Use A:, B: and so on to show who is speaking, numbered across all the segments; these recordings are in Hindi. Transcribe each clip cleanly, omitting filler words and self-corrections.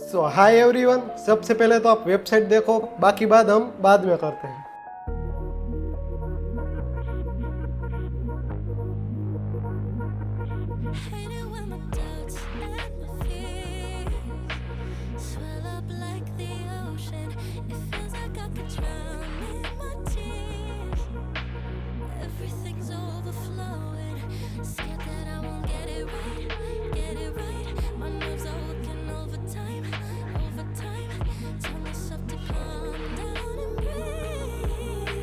A: सो हाय एवरीवन, सबसे पहले तो आप वेबसाइट देखो, बाकी बात हम बाद में करते हैं।
B: Hate it when my doubts and my fears swell up like the ocean. It feels like I could drown in my tears. Everything's overflowing. Scared that I won't get it right, get it right. My nerves are working overtime, overtime. Tell myself to calm down and breathe.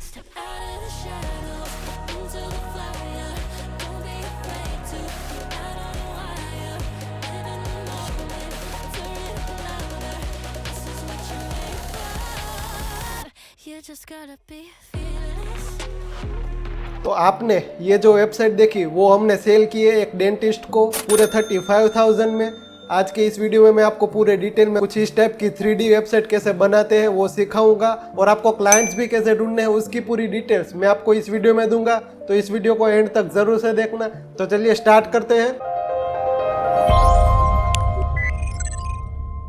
B: Step out of the shadows, into the fire. Don't be afraid to get out on the wire. Live in the moment, turn it louder. This is what you're made for. You just gotta be fearless.
A: तो आपने ये जो वेबसाइट देखी वो हमने सेल की है एक डेंटिस्ट को पूरे 35,000 में। आज के इस वीडियो में मैं आपको पूरे डिटेल में कुछ इस टाइप की 3D वेबसाइट कैसे बनाते हैं वो सिखाऊंगा, और आपको क्लाइंट्स भी कैसे ढूंढने हैं उसकी पूरी डिटेल्स मैं आपको इस वीडियो में दूंगा। तो इस वीडियो को एंड तक जरूर से देखना। तो चलिए स्टार्ट करते हैं।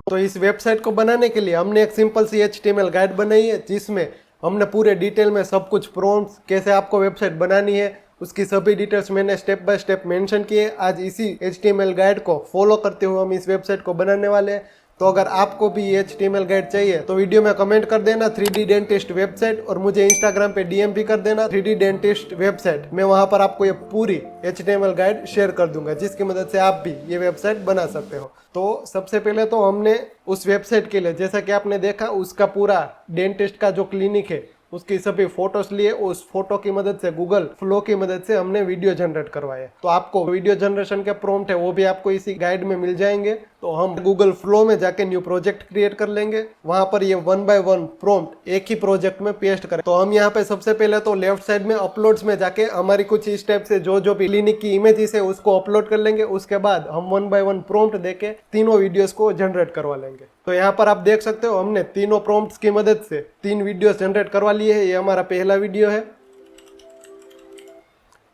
A: तो इस वेबसाइट को बनाने के लिए हमने एक सिंपल सी HTML गाइड बनाई है, जिसमें हमने पूरे डिटेल में सब कुछ प्रॉम्प्ट्स कैसे आपको वेबसाइट बनानी है उसकी सभी डिटेल्स मैंने स्टेप बाय स्टेप मेंशन किए। आज इसी HTML गाइड को फॉलो करते हुए हम इस वेबसाइट को बनाने वाले हैं। तो अगर आपको भी ये HTML गाइड चाहिए तो वीडियो में कमेंट कर देना 3D डेंटिस्ट वेबसाइट, और मुझे इंस्टाग्राम पे DM भी कर देना 3D डेंटिस्ट वेबसाइट। मैं वहां पर आपको ये पूरी HTML गाइड शेयर कर दूंगा, जिसकी मदद से आप भी ये वेबसाइट बना सकते हो। तो सबसे पहले तो हमने उस वेबसाइट के लिए, जैसा कि आपने देखा, उसका पूरा डेंटिस्ट का जो क्लिनिक है उसकी सभी फोटोज लिए, उस फोटो की मदद से गूगल फ्लो की मदद से हमने वीडियो जनरेट करवाए। तो आपको वीडियो जनरेशन के प्रॉम्प्ट है वो भी आपको इसी गाइड में मिल जाएंगे। तो हम गूगल फ्लो में जाके न्यू प्रोजेक्ट क्रिएट कर लेंगे, वहां पर ये 1 बाय 1 प्रॉम्प्ट एक ही प्रोजेक्ट में पेस्ट करें। तो हम यहाँ पे सबसे पहले तो लेफ्ट साइड में अपलोड्स में जाके हमारी कुछ इस टाइप से जो भी क्लिनिक की इमेजेस है उसको अपलोड कर लेंगे। उसके बाद हम 1 बाय 1 प्रॉम्प्ट देके तीनों वीडियोस को जनरेट करवा लेंगे। तो यहाँ पर आप देख सकते हो हमने तीनों प्रॉम्प्ट्स की मदद से 3 वीडियोस जनरेट करवा लिए है। ये हमारा पहला वीडियो है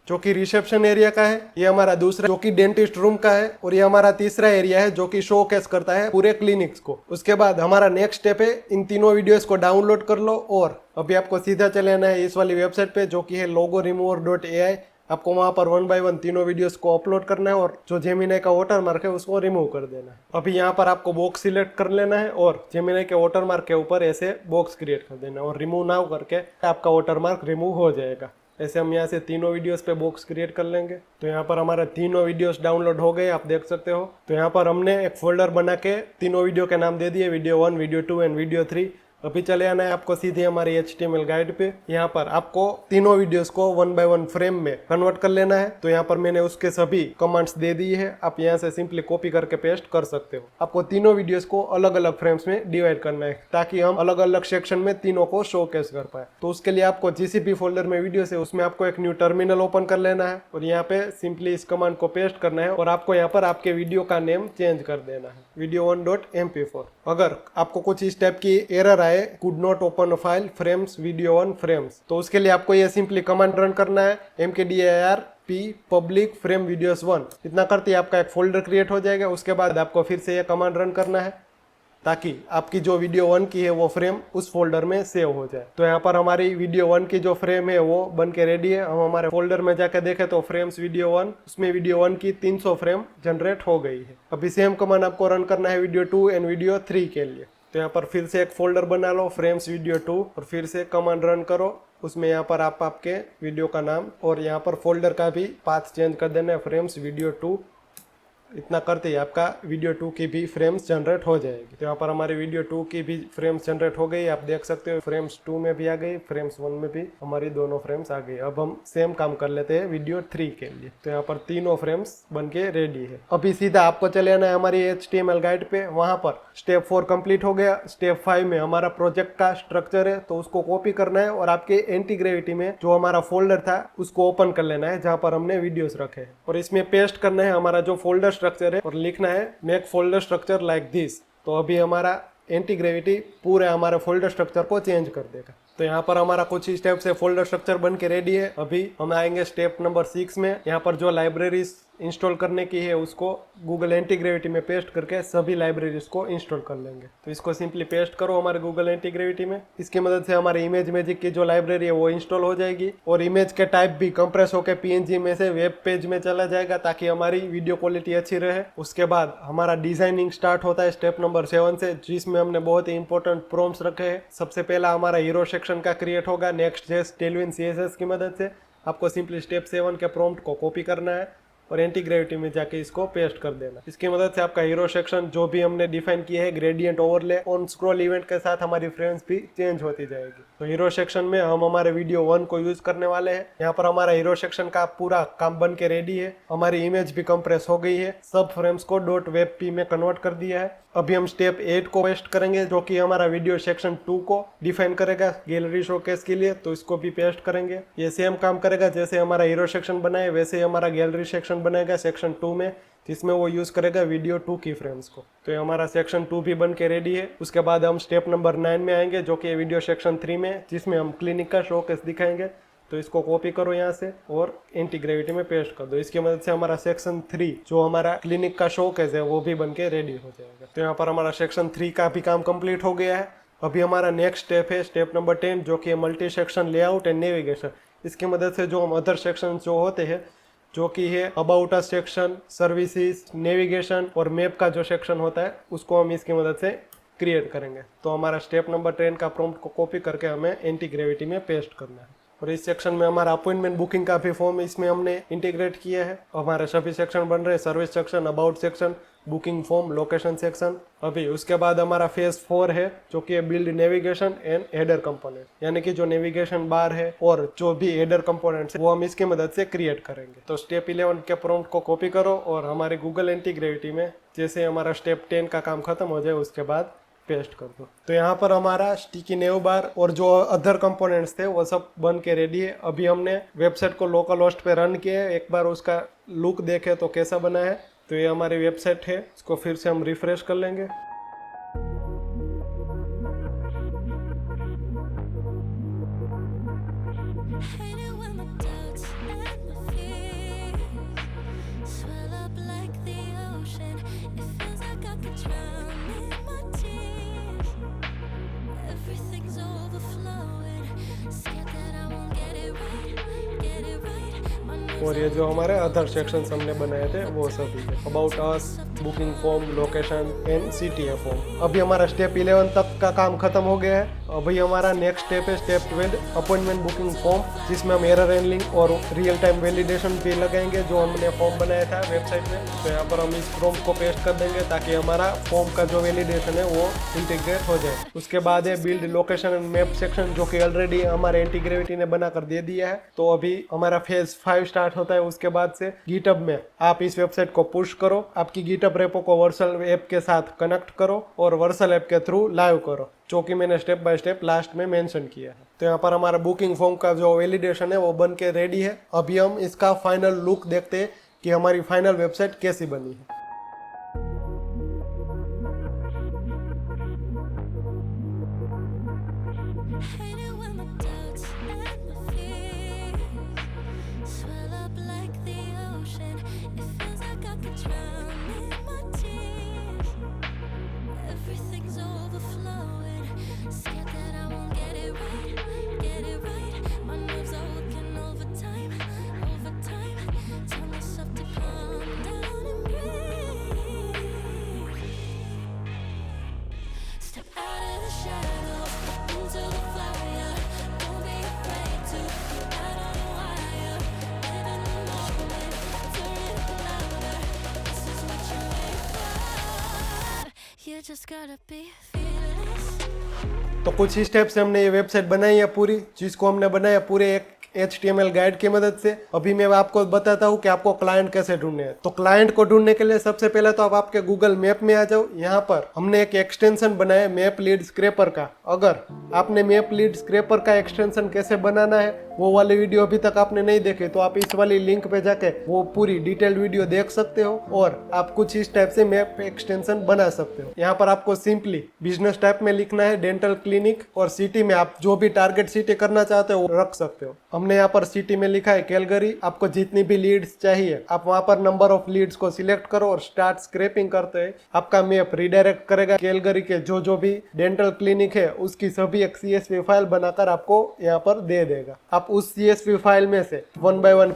A: जो कि रिसेप्शन एरिया का है, ये हमारा दूसरा जो कि डेंटिस्ट रूम का है, और ये हमारा तीसरा एरिया है जो कि शो केस करता है पूरे क्लिनिक्स को। उसके बाद हमारा नेक्स्ट स्टेप है इन तीनों वीडियोस को डाउनलोड कर लो, और अभी आपको सीधा चले आना है इस वाली वेबसाइट पे जो कि है logoremover.ai। आपको वहां पर 1 बाय 1 तीनों वीडियोस को अपलोड करना है, और जो जेमिनी का वाटरमार्क है उसको रिमूव कर देना है। अभी यहाँ पर आपको बॉक्स सिलेक्ट कर लेना है और जेमिनी के वाटरमार्क के ऊपर ऐसे बॉक्स क्रिएट कर देना है, और रिमूव नाउ करके आपका वाटरमार्क रिमूव हो जाएगा। ऐसे हम यहाँ से तीनों वीडियोस पे बॉक्स क्रिएट कर लेंगे। तो यहाँ पर हमारे तीनों वीडियोस डाउनलोड हो गए, आप देख सकते हो। तो यहाँ पर हमने एक फोल्डर बना के तीनों वीडियो के नाम दे दिए, वीडियो 1, वीडियो 2 एंड वीडियो 3। अभी चले आना है आपको सीधे हमारी HTML गाइड पे। यहाँ पर आपको तीनों वीडियोस को 1 बाय 1 फ्रेम में कन्वर्ट कर लेना है। तो यहाँ पर मैंने उसके सभी कमांड्स दे दी है, आप यहाँ से सिंपली कॉपी करके पेस्ट कर सकते हो। आपको तीनों वीडियोस को अलग अलग फ्रेम्स में डिवाइड करना है ताकि हम अलग अलग सेक्शन में तीनों को शोकेस कर पाए। तो उसके लिए आपको जिस भी फोल्डर में वीडियो है उसमें आपको एक न्यू टर्मिनल ओपन कर लेना है, और यहाँ पे सिंपली इस कमांड को पेस्ट करना है, और आपको यहाँ पर आपके वीडियो का नेम चेंज कर देना है, video1.mp4। अगर आपको कुछ इस टाइप की एरर आए, could not open file frames video 1 frames, तो उसके लिए आपको ये सिंपली कमांड रन करना है, mkdir p public frame videos 1। इतना करते ही आपका एक फोल्डर क्रिएट हो जाएगा। उसके बाद आपको फिर से ये कमांड रन करना है ताकि आपकी जो वीडियो 1 की है वो फ्रेम उस फोल्डर में सेव हो जाए। तो यहाँ पर हमारी वीडियो 1 की जो फ्रेम है वो बन के रेडी है। हम हमारे फोल्डर में जाके देखें तो फ्रेम्स वीडियो 1, उसमें वीडियो 1 की 300 फ्रेम जनरेट हो गई है। अभी सेम कमांड आपको रन करना है वीडियो 2 एंड वीडियो 3 के लिए। तो यहाँ पर फिर से एक फोल्डर बना लो, फ्रेम्स वीडियो 2, और फिर से कमांड रन करो। उसमें यहाँ पर आप आपके वीडियो का नाम और यहाँ पर फोल्डर का भी पाथ चेंज कर देना है, फ्रेम्स वीडियो 2। इतना करते ही आपका वीडियो 2 की भी फ्रेम्स जनरेट हो जाएगी। तो यहाँ पर हमारी वीडियो 2 की भी फ्रेम्स जनरेट हो गई, आप देख सकते हो। फ्रेम्स 2 में भी आ गई, फ्रेम्स 1 में भी हमारी दोनों फ्रेम्स आ गई। अब हम सेम काम कर लेते हैं वीडियो 3 के लिए। तो यहाँ पर तीनों फ्रेम्स बन के रेडी है। अभी सीधा आपको चले आना है हमारी HTML गाइड पे। वहां पर स्टेप 4 कंप्लीट हो गया। स्टेप 5 में हमारा प्रोजेक्ट का स्ट्रक्चर है, तो उसको कॉपी करना है और आपके एंटीग्रेविटी में जो हमारा फोल्डर था उसको ओपन कर लेना है जहां पर हमने वीडियोस रखे हैं, और इसमें पेस्ट करना है हमारा जो फोल्डर स्ट्रक्चर है, और लिखना है make folder structure like this. तो अभी हमारा एंटीग्रेविटी पूरे हमारे फोल्डर स्ट्रक्चर को चेंज कर देगा। तो यहाँ पर हमारा कुछ स्टेप से फोल्डर स्ट्रक्चर बन के रेडी है। अभी हम आएंगे स्टेप नंबर 6 में। यहाँ पर जो लाइब्रेरीज इंस्टॉल करने की है उसको गूगल एंटी ग्रेविटी में पेस्ट करके सभी लाइब्रेरीज को इंस्टॉल कर लेंगे। तो इसको सिंपली पेस्ट करो हमारे गूगल एंटी ग्रेविटी में। इसकी मदद से हमारे इमेज मैजिक की जो लाइब्रेरी है वो इंस्टॉल हो जाएगी और इमेज के टाइप भी कंप्रेस होकर पीएनजी में से वेब पेज में चला जाएगा ताकि हमारी वीडियो क्वालिटी अच्छी रहे। उसके बाद हमारा डिजाइनिंग स्टार्ट होता है स्टेप नंबर 7 से, जिसमें हमने बहुत ही इंपॉर्टेंट प्रॉम्प्ट्स रखे हैं। सबसे पहला हमारा हीरो सेक्शन का क्रिएट होगा नेक्स्ट.js टेलविन CSS की मदद से। आपको सिंपली स्टेप 7 के प्रॉम्प्ट को कॉपी करना है और एंटी ग्रेविटी में जाके इसको पेस्ट कर देना। इसकी मदद से आपका हीरो सेक्शन जो भी हमने डिफाइन किया है gradient overlay on scroll event के साथ हमारी फ्रेम्स भी चेंज होती जाएगी। तो हीरो सेक्शन में हम हमारे वीडियो 1 को यूज करने वाले हैं। यहाँ पर हमारा हीरो सेक्शन का पूरा काम बन के रेडी है। हमारी इमेज भी कंप्रेस हो गई है, सब फ्रेम्स को .webp में कन्वर्ट कर दिया है। अभी हम स्टेप 8 को पेस्ट करेंगे जो कि हमारा वीडियो सेक्शन 2 को डिफाइन करेगा गैलरी शोकेस के लिए। तो इसको भी पेस्ट करेंगे। ये सेम काम करेगा जैसे हमारा हीरो सेक्शन बनाए वैसे ही हमारा गैलरी सेक्शन बनेगा सेक्शन 2 में, जिसमें वो यूज करेगा वीडियो 2 की फ्रेम्स को। तो ये हमारा सेक्शन 2 भी बन के रेडी है। उसके बाद हम स्टेप नंबर 9 में आएंगे जो कि वीडियो सेक्शन 3 में, जिसमें हम क्लिनिक का शोकेस दिखाएंगे। तो इसको कॉपी करो यहाँ से और एंटी ग्रेविटी में पेस्ट कर दो। इसकी मदद से हमारा सेक्शन 3 जो हमारा क्लिनिक का शोकेस है वो भी बन के रेडी हो जाएगा। तो यहाँ पर हमारा सेक्शन 3 का भी काम कंप्लीट हो गया है। अभी हमारा नेक्स्ट स्टेप है स्टेप नंबर 10 जो कि multi section layout and navigation. इसकी मदद से जो हम अदर सेक्शन जो होते हैं जो कि है about us section, services, navigation और मैप का जो सेक्शन होता है उसको हम इसकी मदद से क्रिएट करेंगे। तो हमारा स्टेप नंबर 10 का प्रॉम्प्ट को कॉपी करके हमें एंटी ग्रेविटी में पेस्ट करना है। और इस सेक्शन में हमारा अपॉइंटमेंट बुकिंग का भी फॉर्म इसमें हमने इंटीग्रेट किया है। हमारे सभी सेक्शन बन रहे हैं, service section, about section, booking form, location section. अभी उसके बाद हमारा फेज 4 है जो कि build navigation and header component, यानी कि जो नेविगेशन बार है और जो भी हेडर कंपोनेंट्स है वो हम इसकी मदद से क्रिएट करेंगे। तो स्टेप 11 के प्रॉम्प्ट को कॉपी करो और हमारे गूगल एंटी ग्रेविटी में जैसे हमारा स्टेप 10 का काम खत्म हो जाए उसके बाद पेस्ट कर दो। तो यहाँ पर हमारा स्टिकी नेव बार और जो अदर कंपोनेंट्स थे वो सब बन के रेडी है। अभी हमने वेबसाइट को लोकल होस्ट पे रन किया है, एक बार उसका लुक देखे तो कैसा बना है। तो ये हमारी वेबसाइट है, इसको फिर से हम रिफ्रेश कर लेंगे।
B: Hate it when my doubts and my fears swell up like the ocean. It feels like I could drown in my tears. Everything's overflowing. Scared that I won't get it right, get it right. My nerves
A: और ये जो हमारे अदर सेक्शंस हमने बनाए थे वो सभी है, about us, booking form, location and CTA form. अभी हमारा स्टेप 11 तक का काम खत्म हो गया है। अभी हमारा नेक्स्ट स्टेप है स्टेप 12 अपॉइंटमेंट बुकिंग फॉर्म, जिसमें हम एरर हैंडलिंग और रियल टाइम वैलिडेशन भी लगाएंगे जो हमने फॉर्म बनाया था वेबसाइट में। तो यहाँ पर हम इस फॉर्म को पेस्ट कर देंगे ताकि हमारा फॉर्म का जो वैलिडेशन है वो इंटीग्रेट हो जाए। उसके बाद है build location and map section जो कि ऑलरेडी हमारे एंटी ग्रेविटी ने बना कर दे दिया है। तो अभी हमारा फेज 5 स्टार्ट होता है। उसके बाद से गिटहब में आप इस वेबसाइट को पुश करो, आपकी गिटहब रेपो को वर्सल ऐप के साथ कनेक्ट करो और वर्सल ऐप के थ्रू लाइव करो, जो कि मैंने स्टेप बाय स्टेप लास्ट में मेंशन किया है। तो यहाँ पर हमारा बुकिंग फॉर्म का जो वैलिडेशन है वो बन के रेडी है। अभी हम इसका फाइनल लुक देखते हैं कि हमारी फाइनल वेबसाइट कैसी बनी है।
B: hate it when my doubts and my fears swell up like the ocean. It feels like I could drown in my tears. Everything's overflowing. Scared that I won't get it right, get it right. My nerves are working overtime, overtime. Tell myself to calm down and breathe. Step out of the shadow, into the fire. Don't be afraid to get out on the wire. Live in the moment, turn it louder. This is what you wait for. You just gotta be fearless.
A: तो कुछ ही स्टेप से हमने ये वेबसाइट बनाई है पूरी, जिसको हमने बनाया पूरे एक HTML गाइड की मदद से। अभी मैं आपको बताता हूँ कि आपको क्लाइंट कैसे ढूंढने हैं। तो क्लाइंट को ढूंढने के लिए सबसे पहले तो आप आपके गूगल मैप में आ जाओ। यहाँ पर हमने एक एक्सटेंशन बनाया मैप लीड स्क्रैपर का। अगर आपने मैप लीड स्क्रैपर का एक्सटेंशन कैसे बनाना है वो वाली वीडियो अभी तक आपने नहीं देखी तो आप इस वाली लिंक पे जाके वो पूरी डिटेल्ड वीडियो देख सकते हो और आप कुछ इस टाइप से मैप एक्सटेंशन बना सकते हो। यहाँ पर आपको सिंपली बिजनेस टाइप में लिखना है डेंटल क्लिनिक और सिटी में आप जो भी टारगेट सिटी करना चाहते हो वो रख सकते हो। हमने यहाँ पर सिटी में लिखा है कैलगरी। आपको जितनी भी लीड्स चाहिए आप वहाँ पर नंबर ऑफ लीड्स को सिलेक्ट करो और स्टार्ट स्क्रैपिंग करते हैं आपका मैप रिडायरेक्ट करेगा कैलगरी के जो भी डेंटल क्लिनिक है उसकी सभी एक CSV फाइल बनाकर आपको यहाँ पर दे देगा। आप उस CSV फाइल में से 1 by 1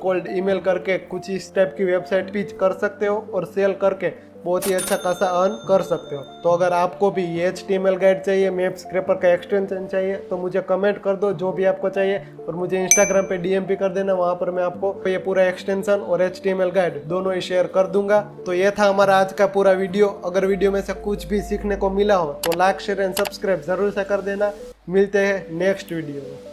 A: कोल्ड ईमेल करके कुछ इस टाइप की वेबसाइट पिच कर सकते हो और सेल करके बहुत ही अच्छा खासा अर्न कर सकते हो। तो अगर आपको भी ये HTML गाइड चाहिए, मैप स्क्रैपर का एक्सटेंशन चाहिए तो मुझे कमेंट कर दो जो भी आपको चाहिए और मुझे इंस्टाग्राम पे DM भी कर देना। वहाँ पर मैं आपको ये पूरा एक्सटेंशन और HTML गाइड दोनों ही शेयर कर दूंगा। तो ये था हमारा आज का पूरा वीडियो। अगर वीडियो में से कुछ भी सीखने को मिला हो तो लाइक शेयर एंड सब्सक्राइब जरूर से कर देना। मिलते हैं नेक्स्ट वीडियो में।